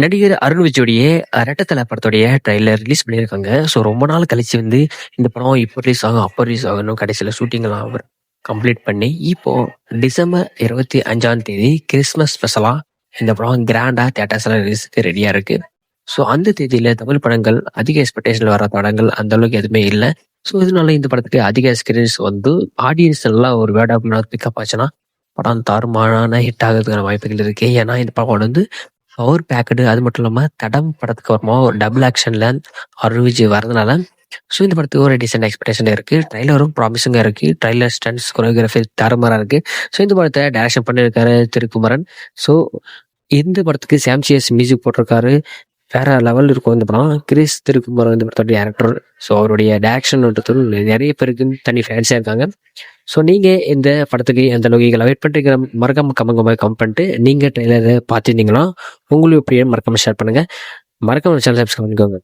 நடிகர் அருண் விஜயோடைய ரெட்டத்தல படத்துடைய trailer release பண்ணியிருக்காங்க. ஸோ ரொம்ப நாள் கழிச்சு வந்து இந்த படம் இப்போ ரிலீஸ் ஆகும், அப்போ ரிலீஸ் ஆகணும். கடைசியில ஷூட்டிங்லாம் அவர் கம்ப்ளீட் பண்ணி, இப்போ டிசம்பர் 25ஆம் தேதி கிறிஸ்மஸ் ஸ்பெஷலா இந்த படம் கிராண்டா தியேட்டர்ஸ்ல ரிலீஸ்க்கு ரெடியா இருக்கு. ஸோ அந்த தேதியில தமிழ் படங்கள் அதிக எக்ஸ்பெக்டேஷன்ல வர படங்கள் அந்த அளவுக்கு எதுவுமே இல்லை. ஸோ இதனால இந்த படத்துக்கு அதிக ஸ்கிரீன்ஸ் வந்து ஆடியன்ஸ் எல்லாம் ஒரு வேர்ட் ஆஃப் மவுத் பிக்கப் ஆச்சுன்னா படம் தாறுமாறான ஹிட் ஆகிறதுக்கான வாய்ப்புகள் இருக்கு. ஏன்னா இந்த படம் வந்து பவர் பேக்கடு, அது மட்டும் இல்லாமல் தடம் படத்துக்கு அப்புறமா ஒரு டபுள் ஆக்ஷன்ல அருண் விஜய் வரதுனால ஸோ இந்த படத்துக்கு ஒரு டீசென்ட் எக்ஸ்பெக்டேஷன் இருக்கு. ட்ரைலரும் ப்ராமிசிங்காக இருக்கு. ட்ரைலர் ஸ்டன்ஸ் கொரியோகிராஃபி தாறுமாறா இருக்கு. ஸோ இந்த படத்தை டைரக்ஷன் பண்ணியிருக்காரு திருக்குமரன். ஸோ இந்த படத்துக்கு சாம்சிஎஸ் மியூசிக் போட்டிருக்காரு. வேற லெவல் இருக்கும் இந்த படம். கிரிஸ் திருக்குமரன் இந்த படத்தோட டேரக்டர். ஸோ அவருடைய டேரக்ஷன்ன்றது நிறைய பேருக்கு தனி ஃபேன்ஸாக இருக்காங்க. ஸோ நீங்கள் இந்த படத்துக்கு எந்த அளவுக்கு வெயிட் பண்ணுறீங்க மறக்காம கமெண்ட் பண்ணிட்டு நீங்கள் ட்ரெய்லரை பார்த்துருந்தீங்களா உங்களுக்கு எப்படியே மறக்காம ஷேர் பண்ணுங்கள். மறக்காம சேனல் சப்ஸ்கிரைப் பண்ணிக்கோங்க.